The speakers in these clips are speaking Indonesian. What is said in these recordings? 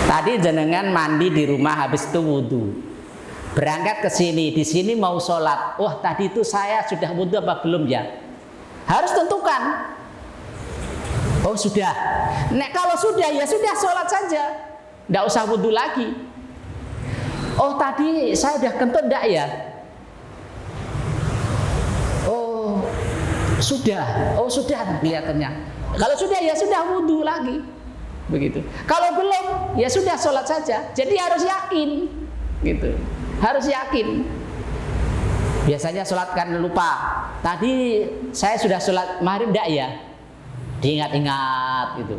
Tadi jenengan mandi di rumah, habis itu wudhu, berangkat ke sini, di sini mau sholat. Wah, tadi itu saya sudah wudhu apa belum ya? Harus tentukan. Oh sudah. Nek kalau sudah ya sudah, sholat saja, tidak usah wudhu lagi. Oh tadi saya udah kentut enggak ya? Oh sudah. Oh sudah kelihatannya. Kalau sudah ya sudah, wudhu lagi. Begitu. Kalau belum, ya sudah, sholat saja. Jadi harus yakin, gitu. Harus yakin. Biasanya sholat kan lupa. Tadi saya sudah sholat maghrib enggak ya? Diingat-ingat gitu.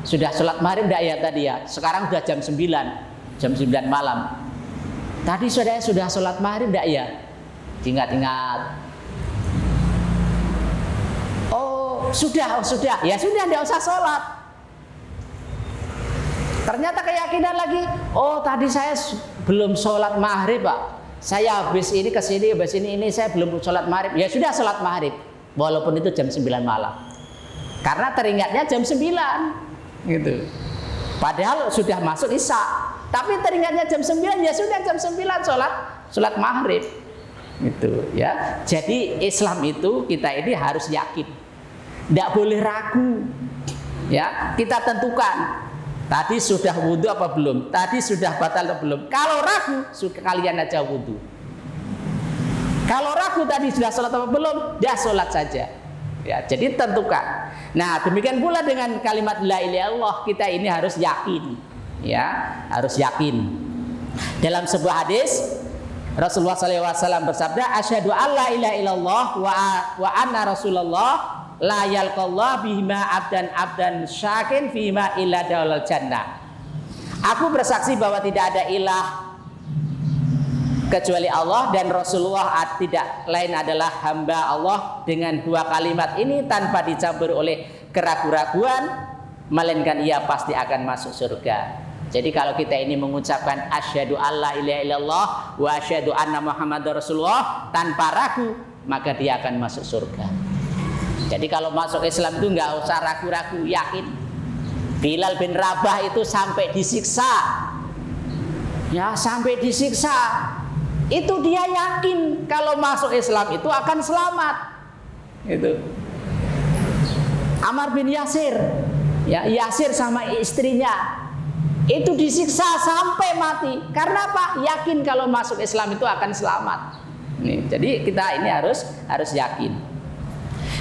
Sudah sholat maghrib enggak ya tadi ya? Sekarang sudah jam 9 malam. Tadi saudara sudah sholat maghrib enggak ya? Diingat-ingat. Oh sudah. Ya sudah, enggak usah sholat. Ternyata keyakinan lagi, oh tadi saya belum sholat maghrib Pak, saya habis ini kesini, habis ini saya belum sholat maghrib. Ya sudah, sholat maghrib, walaupun itu jam 9 malam, karena teringatnya jam 9 gitu. Padahal sudah masuk isya, tapi teringatnya jam 9, ya sudah jam 9 sholat maghrib gitu ya. Jadi Islam itu kita ini harus yakin, tidak boleh ragu ya. Kita tentukan, tadi sudah wudhu apa belum? Tadi sudah batal atau belum? Kalau ragu, kalian aja wudhu. Kalau ragu tadi sudah sholat apa belum? Dah sholat saja. Ya, jadi tentukan. Nah, demikian pula dengan kalimat la ilaha illallah, kita ini harus yakin. Ya, harus yakin. Dalam sebuah hadis, Rasulullah SAW bersabda, asyhadu alla ilaha illallah wa anna rasulullah la yalqallah bihima abdan syakin fima illa daulal jannah. Aku bersaksi bahwa tidak ada ilah kecuali Allah dan Rasulullah tidak lain adalah hamba Allah. Dengan dua kalimat ini tanpa dicampur oleh keraguan-raguan, melainkan ia pasti akan masuk surga. Jadi kalau kita ini mengucapkan asyhadu alla ilaha illallah wa asyhadu anna muhammadar rasulullah tanpa ragu, maka dia akan masuk surga. Jadi kalau masuk Islam itu nggak usah ragu-ragu, yakin. Bilal bin Rabah itu sampai disiksa, ya sampai disiksa. Itu dia yakin kalau masuk Islam itu akan selamat. Itu. Ammar bin Yasir, ya Yasir sama istrinya itu disiksa sampai mati. Karena apa? Yakin kalau masuk Islam itu akan selamat. Nih, jadi kita ini harus yakin.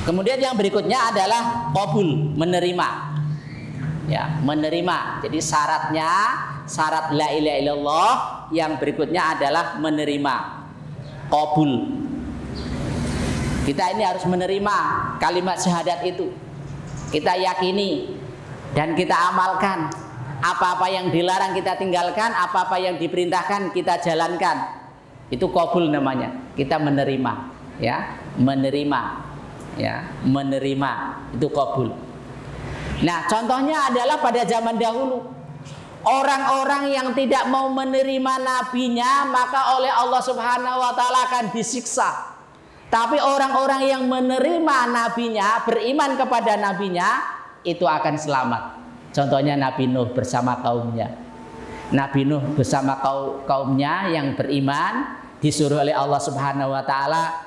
Kemudian yang berikutnya adalah qabul, menerima. Ya, menerima. Jadi syarat la ilaha illallah yang berikutnya adalah menerima. Qabul. Kita ini harus menerima kalimat syahadat itu. Kita yakini dan kita amalkan. Apa-apa yang dilarang kita tinggalkan, apa-apa yang diperintahkan kita jalankan. Itu qabul namanya. Kita menerima, ya, menerima. Ya, menerima itu qabul. Nah, contohnya adalah pada zaman dahulu, orang-orang yang tidak mau menerima nabinya, maka oleh Allah Subhanahu wa taala akan disiksa. Tapi orang-orang yang menerima nabinya, beriman kepada nabinya, itu akan selamat. Contohnya Nabi Nuh bersama kaumnya. Nabi Nuh bersama kaumnya yang beriman disuruh oleh Allah Subhanahu wa taala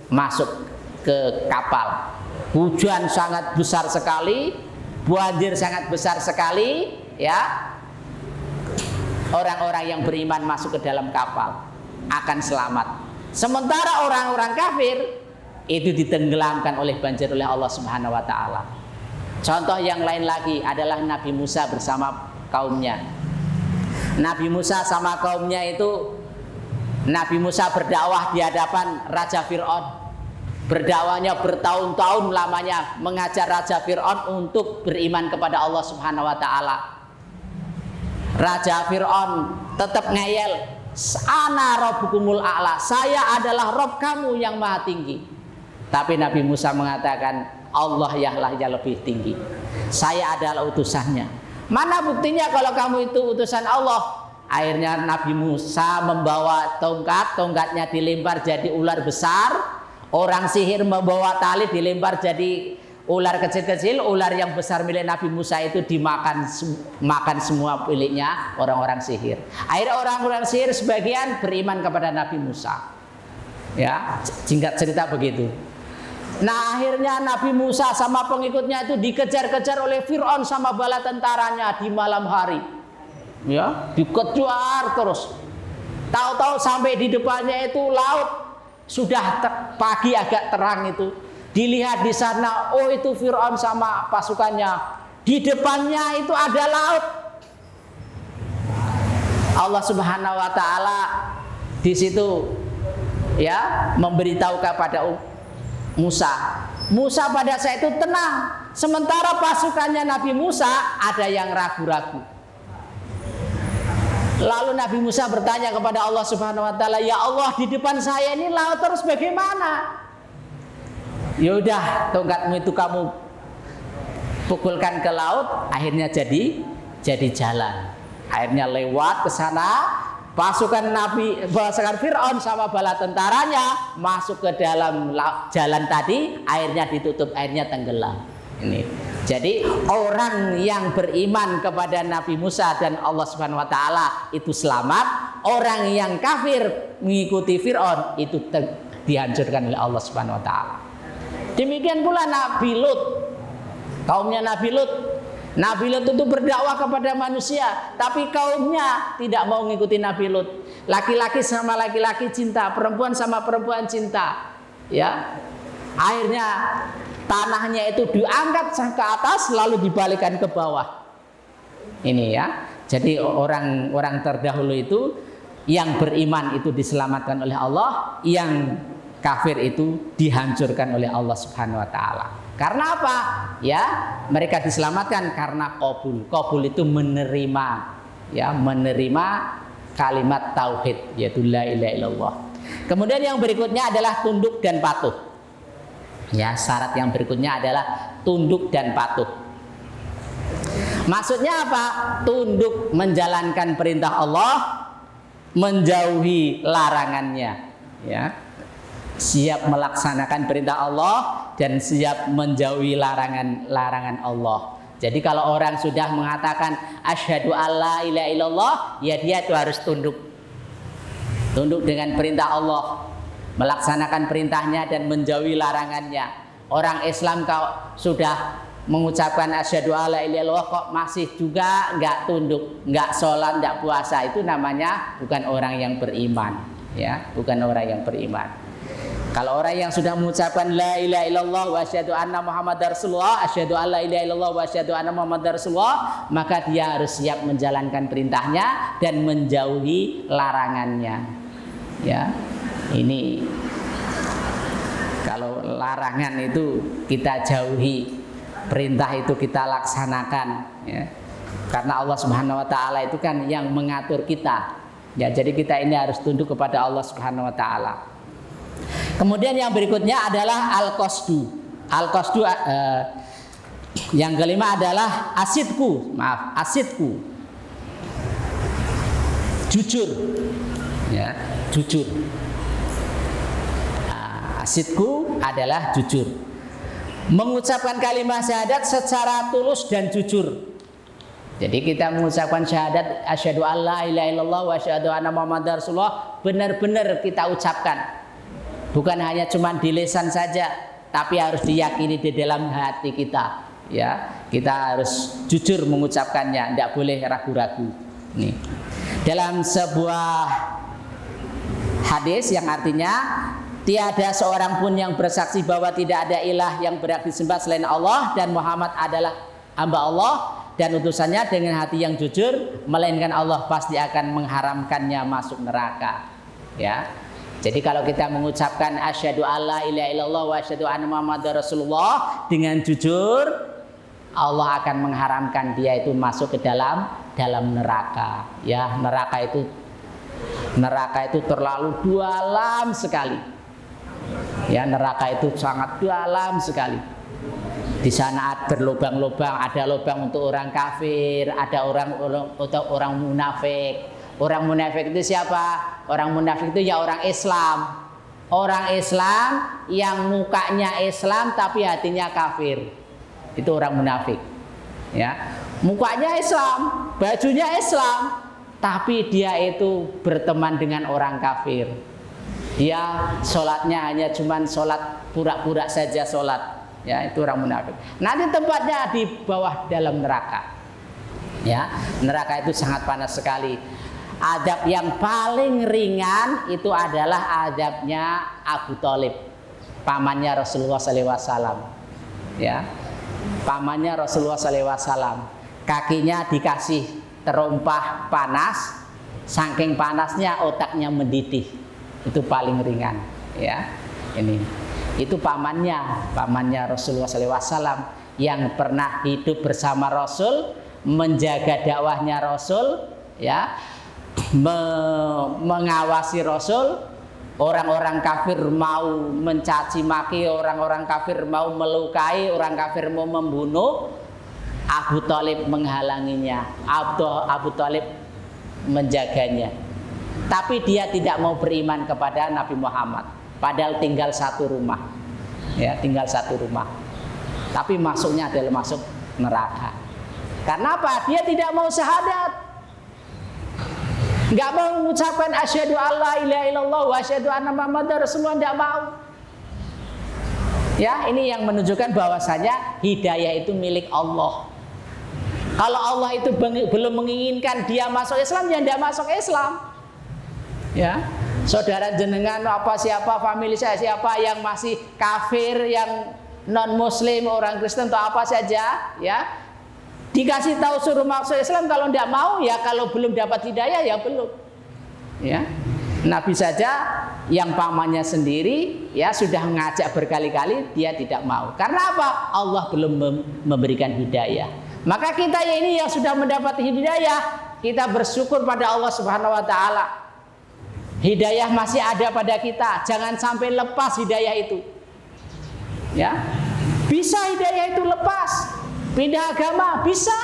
masuk ke kapal. Hujan sangat besar sekali, banjir sangat besar sekali, ya. Orang-orang yang beriman masuk ke dalam kapal akan selamat. Sementara orang-orang kafir itu ditenggelamkan oleh banjir oleh Allah Subhanahu wa taala. Contoh yang lain lagi adalah Nabi Musa bersama kaumnya. Nabi Musa sama kaumnya itu, Nabi Musa berdakwah di hadapan Raja Fir'aun. Berdakwahnya bertahun-tahun lamanya, mengajar Raja Fir'aun untuk beriman kepada Allah Subhanahu wa taala. Raja Fir'aun tetap ngeyel, ana rabbukumul a'la, saya adalah Rabb kamu yang maha tinggi. Tapi Nabi Musa mengatakan, Allah lah yang lebih tinggi, saya adalah utusannya. Mana buktinya kalau kamu itu utusan Allah? Akhirnya Nabi Musa membawa tongkat, tongkatnya dilempar jadi ular besar. Orang sihir membawa tali dilempar jadi ular kecil-kecil. Ular yang besar milik Nabi Musa itu dimakan makan semua miliknya orang-orang sihir. Akhirnya orang-orang sihir sebagian beriman kepada Nabi Musa. Ya, singkat cerita begitu. Nah, akhirnya Nabi Musa sama pengikutnya itu dikejar-kejar oleh Fir'aun sama bala tentaranya di malam hari. Ya, dikejar terus. Tahu-tahu sampai di depannya itu laut. Sudah pagi agak terang itu. Dilihat di sana, oh itu Fir'aun sama pasukannya. Di depannya itu ada laut. Allah Subhanahu wa taala di situ ya memberitahu kepada Musa. Musa pada saat itu tenang. Sementara pasukannya Nabi Musa ada yang ragu-ragu. Lalu Nabi Musa bertanya kepada Allah Subhanahu wa taala, "Ya Allah, di depan saya ini laut terus bagaimana?" Ya udah, tongkatmu itu kamu pukulkan ke laut, akhirnya jadi jalan. Akhirnya lewat ke sana, pasukan Fir'aun sama bala tentaranya masuk ke dalam jalan tadi, airnya ditutup, airnya tenggelam. Ini. Jadi orang yang beriman kepada Nabi Musa dan Allah Subhanahu wa taala itu selamat, orang yang kafir mengikuti Fir'aun itu dihancurkan oleh Allah Subhanahu wa taala. Demikian pula Nabi Lut. Kaumnya Nabi Lut. Nabi Lut itu berdakwah kepada manusia, tapi kaumnya tidak mau mengikuti Nabi Lut. Laki-laki sama laki-laki cinta, perempuan sama perempuan cinta. Ya. Akhirnya tanahnya itu diangkat ke atas lalu dibalikan ke bawah. Ini ya. Jadi orang-orang terdahulu itu yang beriman itu diselamatkan oleh Allah, yang kafir itu dihancurkan oleh Allah Subhanahu wa taala. Karena apa? Ya, mereka diselamatkan karena qabul. Qabul itu menerima, ya, menerima kalimat tauhid, yaitu la ilaha illallah. Kemudian yang berikutnya adalah tunduk dan patuh. Ya, syarat yang berikutnya adalah tunduk dan patuh. Maksudnya apa? Tunduk menjalankan perintah Allah, menjauhi larangannya, ya. Siap melaksanakan perintah Allah dan siap menjauhi larangan Allah. Jadi kalau orang sudah mengatakan asyhadu alla ilaha illallah, ya dia itu harus tunduk. Tunduk dengan perintah Allah, melaksanakan perintahnya dan menjauhi larangannya. Orang Islam kalau sudah mengucapkan asyhadu alla ilaha illallah kok masih juga enggak tunduk, enggak sholat, enggak puasa, itu namanya bukan orang yang beriman, ya, bukan orang yang beriman. Kalau orang yang sudah mengucapkan la ilaha illallah wa asyhadu anna muhammadar rasulullah, asyhadu alla ilaha illallah wa asyhadu anna muhammadar rasulullah, maka dia harus siap menjalankan perintahnya dan menjauhi larangannya. Ya. Ini kalau larangan itu kita jauhi, perintah itu kita laksanakan, ya. Karena Allah Subhanahu wa taala itu kan yang mengatur kita. Ya, jadi kita ini harus tunduk kepada Allah Subhanahu wa taala. Kemudian yang berikutnya adalah al-qasdu. Al-qasdu yang kelima adalah asidku. Jujur. Ya, jujur. Asidku adalah jujur. Mengucapkan kalimat syahadat secara tulus dan jujur. Jadi kita mengucapkan syahadat asyhadu alla ilaha illallah wa asyhadu anna muhammadar rasulullah, benar-benar kita ucapkan. Bukan hanya cuma di lisan saja, tapi harus diyakini di dalam hati kita. Ya, kita harus jujur mengucapkannya, tidak boleh ragu-ragu. Nih, dalam sebuah hadis yang artinya tiada seorang pun yang bersaksi bahwa tidak ada ilah yang berhak disembah selain Allah dan Muhammad adalah hamba Allah dan utusannya dengan hati yang jujur, melainkan Allah pasti akan mengharamkannya masuk neraka. Ya. Jadi kalau kita mengucapkan asyhadu alla ilaha illallah wa asyhadu anna muhammadar rasulullah dengan jujur, Allah akan mengharamkan dia itu masuk ke dalam neraka. Ya, neraka itu terlalu dalam sekali. Ya, neraka itu sangat dalam sekali. Di sana berlubang-lubang, ada lubang untuk orang kafir, ada orang untuk orang munafik. Orang munafik itu siapa? Orang munafik itu ya orang Islam. Orang Islam yang mukanya Islam tapi hatinya kafir. Itu orang munafik. Ya. Mukanya Islam, bajunya Islam, tapi dia itu berteman dengan orang kafir. Dia sholatnya hanya cuman sholat pura-pura saja sholat. Ya, itu orang munafik. Nanti tempatnya di bawah dalam neraka. Ya, neraka itu sangat panas sekali. Adab yang paling ringan itu adalah adabnya Abu Thalib, pamannya Rasulullah SAW. Ya, pamannya Rasulullah SAW. Kakinya dikasih terumpah panas, saking panasnya otaknya mendidih. Itu paling ringan. Ya, ini itu pamannya Rasulullah SAW yang pernah hidup bersama Rasul, menjaga dakwahnya Rasul, ya. Mengawasi Rasul. Orang-orang kafir mau mencaci maki, orang-orang kafir mau melukai, orang kafir mau membunuh, Abu Thalib menghalanginya. Abu Thalib menjaganya. Tapi dia tidak mau beriman kepada Nabi Muhammad. Padahal tinggal satu rumah. Ya, tinggal satu rumah. Tapi masuknya adalah masuk neraka. Karena apa? Dia tidak mau syahadat. Enggak mau mengucapkan asyhadu alla ilaha illallah wa asyhadu anna muhammadar rasulullah, enggak mau. Ya, ini yang menunjukkan bahwasanya hidayah itu milik Allah. Kalau Allah itu belum menginginkan dia masuk Islam, ya enggak masuk Islam. Ya. Saudara jenengan siapa famili saya siapa yang masih kafir, yang non muslim, orang Kristen atau apa saja, ya. Dikasih tahu suruh masuk Islam, kalau tidak mau ya, kalau belum dapat hidayah ya belum. Ya. Nabi saja yang pamannya sendiri ya sudah mengajak berkali-kali, dia tidak mau. Karena apa? Allah belum memberikan hidayah. Maka kita ini yang sudah mendapat hidayah, kita bersyukur pada Allah Subhanahu wa taala. Hidayah masih ada pada kita, jangan sampai lepas hidayah itu. Ya. Bisa hidayah itu lepas. Pindah agama bisa,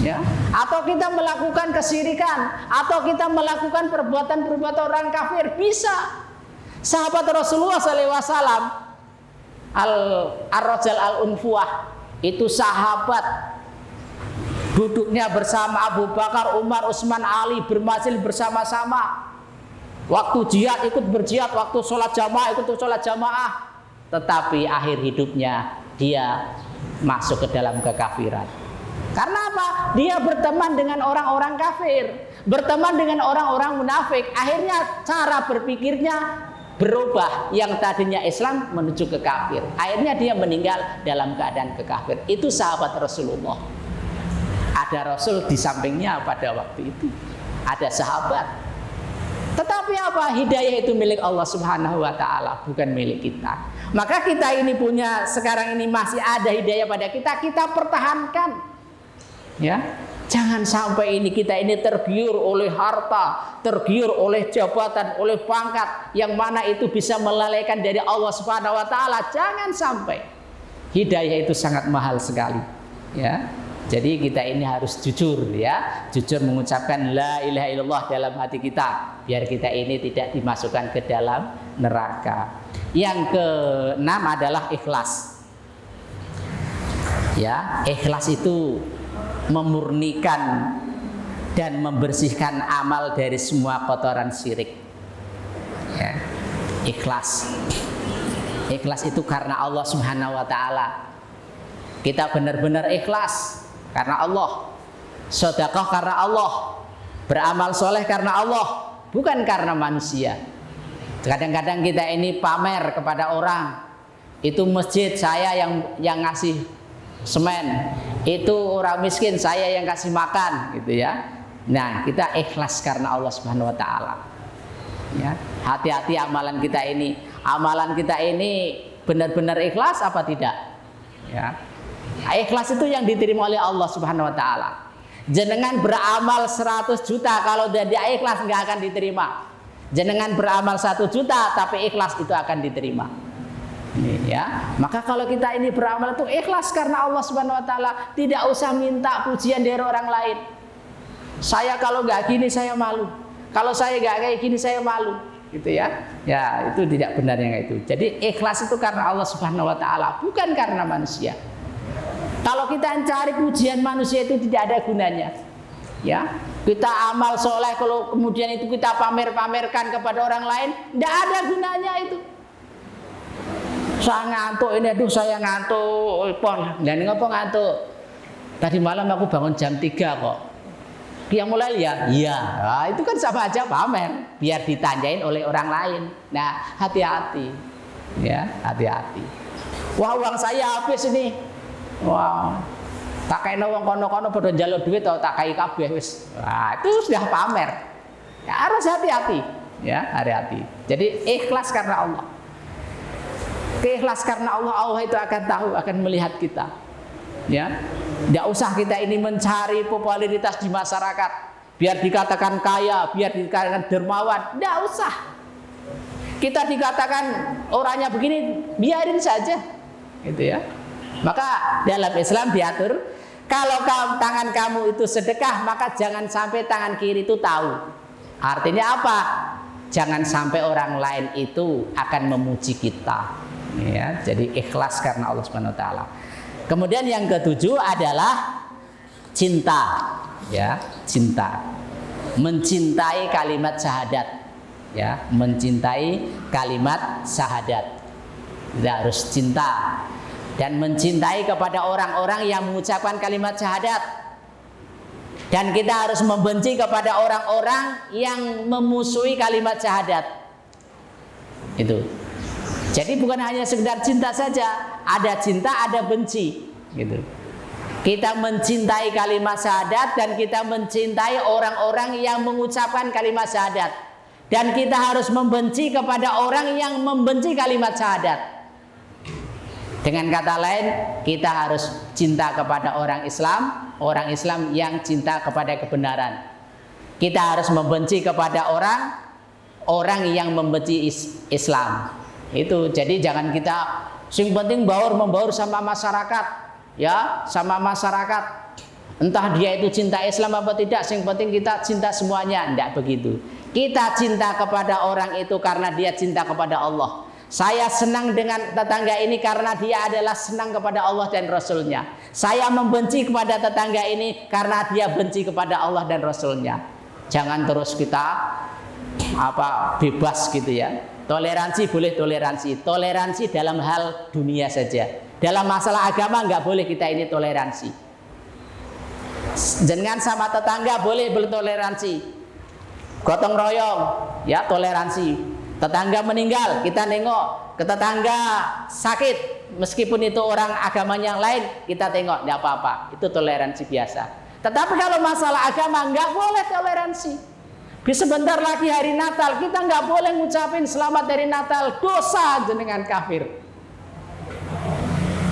ya. Atau kita melakukan kesyirikan, atau kita melakukan perbuatan-perbuatan orang kafir, bisa. Sahabat Rasulullah SAW, Ar-Rajal Al-Unfuah, itu sahabat duduknya bersama Abu Bakar, Umar, Utsman, Ali, bermajlis bersama-sama. Waktu jihad ikut berjihad, waktu sholat jamaah ikut sholat jamaah. Tetapi akhir hidupnya dia masuk ke dalam kekafiran. Karena apa? Dia berteman dengan orang-orang kafir, berteman dengan orang-orang munafik. Akhirnya cara berpikirnya berubah, yang tadinya Islam menuju ke kafir. Akhirnya dia meninggal dalam keadaan kekafir. Itu sahabat Rasulullah. Ada Rasul di sampingnya pada waktu itu. Ada sahabat. Tetapi apa? Hidayah itu milik Allah Subhanahu wa taala, bukan milik kita. Maka kita ini punya, sekarang ini masih ada hidayah pada kita, kita pertahankan. Ya. Jangan sampai kita ini tergiur oleh harta, tergiur oleh jabatan, oleh pangkat yang mana itu bisa melalaikan dari Allah Subhanahu wa taala. Jangan sampai. Hidayah itu sangat mahal sekali. Ya. Jadi kita ini harus jujur, ya, jujur mengucapkan la ilaha illallah dalam hati kita, biar kita ini tidak dimasukkan ke dalam neraka. Yang keenam adalah ikhlas. Ya, ikhlas itu memurnikan dan membersihkan amal dari semua kotoran syirik. Ya, ikhlas. Ikhlas itu karena Allah Subhanahu wa taala. Kita benar-benar ikhlas karena Allah, sedekah karena Allah, beramal soleh karena Allah, bukan karena manusia. Kadang-kadang kita ini pamer kepada orang, itu masjid saya yang ngasih semen, itu orang miskin saya yang kasih makan, gitu ya. Nah, kita ikhlas karena Allah Subhanahu wa taala. Ya, hati-hati amalan kita ini. Amalan kita ini benar-benar ikhlas apa tidak? Ya. Ikhlas itu yang diterima oleh Allah Subhanahu wa taala. Jenengan beramal 100 juta kalau tidak ikhlas nggak akan diterima. Jenengan beramal 1 juta tapi ikhlas itu akan diterima. Ini, ya. Maka kalau kita ini beramal itu ikhlas karena Allah Subhanahu wa taala, tidak usah minta pujian dari orang lain. Saya kalau nggak gini saya malu. Kalau saya nggak kayak gini saya malu, gitu ya. Ya itu tidak benar yang itu. Jadi ikhlas itu karena Allah Subhanahu Wa Taala, bukan karena manusia. Kalau kita cari pujian manusia itu tidak ada gunanya. Ya, kita amal soleh kalau kemudian itu kita pamer-pamerkan kepada orang lain, tidak ada gunanya itu. Saya ngantuk ini, aduh saya ngantuk, dan ngapa ngantuk? Tadi malam aku bangun jam 3 kok. Yang mulai ya, iya. Nah, itu kan sama aja pamer, biar ditanyain oleh orang lain. Nah, hati-hati, ya, hati-hati. Wah, uang saya habis ini. Wah, tak kayak wong kono-kono pada njaluk duit atau tak kayak kabeh wis. Nah, itu sudah pamer. Ya, harus hati-hati, ya, hati-hati. Jadi ikhlas karena Allah. Ikhlas karena Allah, Allah itu akan tahu, akan melihat kita. Ya. Tidak usah kita ini mencari popularitas di masyarakat biar dikatakan kaya, biar dikatakan dermawan. Tidak usah. Kita dikatakan orangnya begini, biarin saja, gitu ya. Maka dalam Islam diatur, kalau tangan kamu itu sedekah, maka jangan sampai tangan kiri itu tahu. Artinya apa? Jangan sampai orang lain itu akan memuji kita. Ya, jadi ikhlas karena Allah Subhanahu Wa Taala. Kemudian yang ketujuh adalah cinta, ya, cinta, mencintai kalimat syahadat, ya, mencintai kalimat syahadat. Kita harus cinta dan mencintai kepada orang-orang yang mengucapkan kalimat syahadat, dan kita harus membenci kepada orang-orang yang memusuhi kalimat syahadat. Itu. Jadi bukan hanya sekedar cinta saja, ada cinta, ada benci, gitu. Kita mencintai kalimat syahadat dan kita mencintai orang-orang yang mengucapkan kalimat syahadat, dan kita harus membenci kepada orang yang membenci kalimat syahadat. Dengan kata lain, kita harus cinta kepada orang Islam yang cinta kepada kebenaran. Kita harus membenci kepada orang yang membenci Islam. Itu jadi jangan kita sing penting membaur sama masyarakat, ya, sama masyarakat. Entah dia itu cinta Islam apa tidak, sing penting kita cinta semuanya. Tidak begitu. Kita cinta kepada orang itu karena dia cinta kepada Allah. Saya senang dengan tetangga ini karena dia adalah senang kepada Allah dan Rasulnya. Saya membenci kepada tetangga ini karena dia benci kepada Allah dan Rasulnya. Jangan terus kita bebas gitu ya. Toleransi boleh toleransi dalam hal dunia saja. Dalam masalah agama nggak boleh kita ini toleransi. Dengan sama tetangga boleh bertoleransi, gotong royong, ya, toleransi. Tetangga meninggal, kita nengok. Ke tetangga sakit, meskipun itu orang agama yang lain, kita tengok, tidak apa-apa. Itu toleransi biasa. Tetapi kalau masalah agama nggak boleh toleransi. Sebentar lagi hari Natal, kita nggak boleh ngucapin selamat hari Natal, dosa jenengan kafir.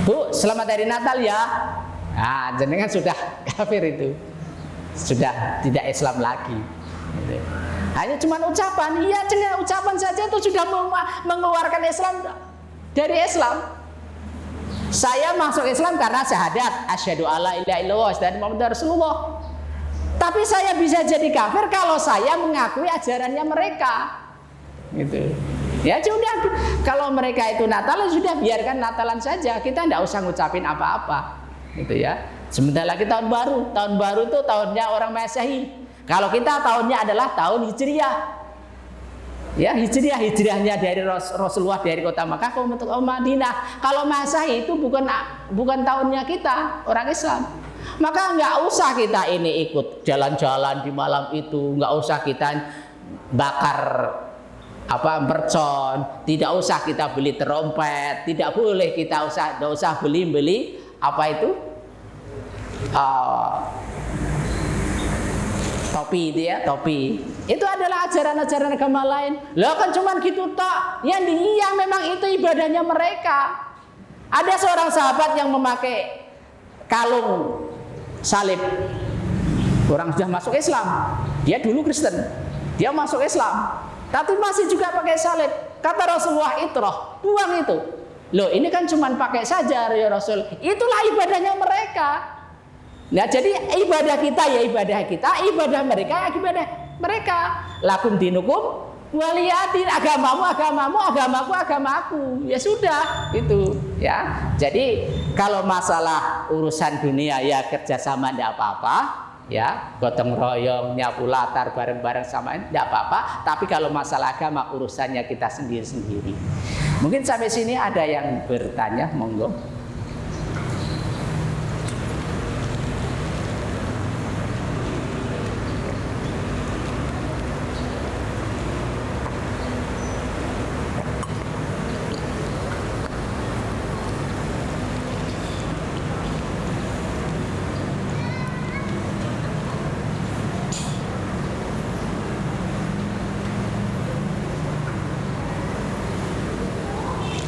Bu, selamat hari Natal ya. Nah, jenengan sudah kafir itu, sudah tidak Islam lagi. Hanya cuma ucapan, iya, cuma ucapan saja itu sudah mengeluarkan Islam dari Islam. Saya masuk Islam karena syahadat, asyhadu alla ilaha illallah dan Muhammad Rasulullah. Tapi saya bisa jadi kafir kalau saya mengakui ajarannya mereka, gitu. Ya sudah, kalau mereka itu Natal, sudah biarkan Natalan saja. Kita tidak usah ngucapin apa-apa, gitu ya. Sebentar lagi tahun baru itu tahunnya orang Masehi. Kalau kita tahunnya adalah tahun Hijriah, ya, hijrahnya dari Rasulullah dari kota Makkah ke Madinah. Kalau Masehi itu bukan tahunnya kita orang Islam. Maka nggak usah kita ini ikut jalan-jalan di malam itu, nggak usah kita bakar mercon, tidak usah kita beli terompet, tidak boleh kita nggak usah beli topi itu ya, topi. Itu adalah ajaran-ajaran agama lain. Lah kan cuman gitu tok. Yang memang itu ibadahnya mereka. Ada seorang sahabat yang memakai kalung salib. Orang sudah masuk Islam. Dia dulu Kristen. Dia masuk Islam, tapi masih juga pakai salib. Kata Rasulullah, "Itrah, buang itu." Loh, ini kan cuma pakai saja ya Rasul. Itulah ibadahnya mereka. Nah, jadi ibadah kita ya ibadah kita, ibadah mereka ya ibadah mereka. Lakum dinukum waliyadin, agamamu agamamu, agamaku agamaku. Ya sudah, itu ya. Jadi kalau masalah urusan dunia ya kerjasama tidak apa-apa, ya gotong royong, nyapu latar bareng-bareng sama tidak apa-apa. Tapi kalau masalah agama urusannya kita sendiri-sendiri. Mungkin sampai sini ada yang bertanya, monggo.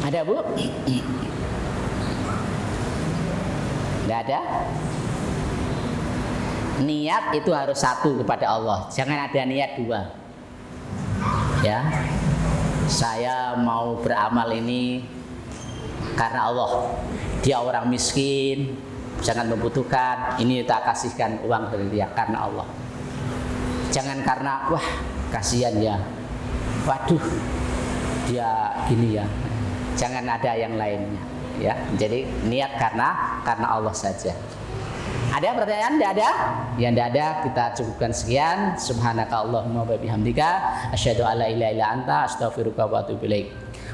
Ada Bu? Tidak ada? Niat itu harus satu kepada Allah. Jangan ada niat dua. Ya, saya mau beramal ini karena Allah. Dia orang miskin, jangan membutuhkan. Ini kita kasihkan uang dari dia karena Allah. Jangan karena wah kasihan ya. Waduh, dia gini ya. Jangan ada yang lainnya, ya. Jadi niat karena Allah saja. Ada pertanyaan? Tidak ada? Ya tidak ada. Kita cukupkan sekian. Subhanakallahumma wa bihamdika asyhadu an la ilaha illa anta astaghfiruka wa atubu ilaik.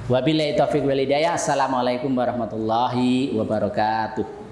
Wabillahi taufiq wal hidayah. Assalamualaikum warahmatullahi wabarakatuh.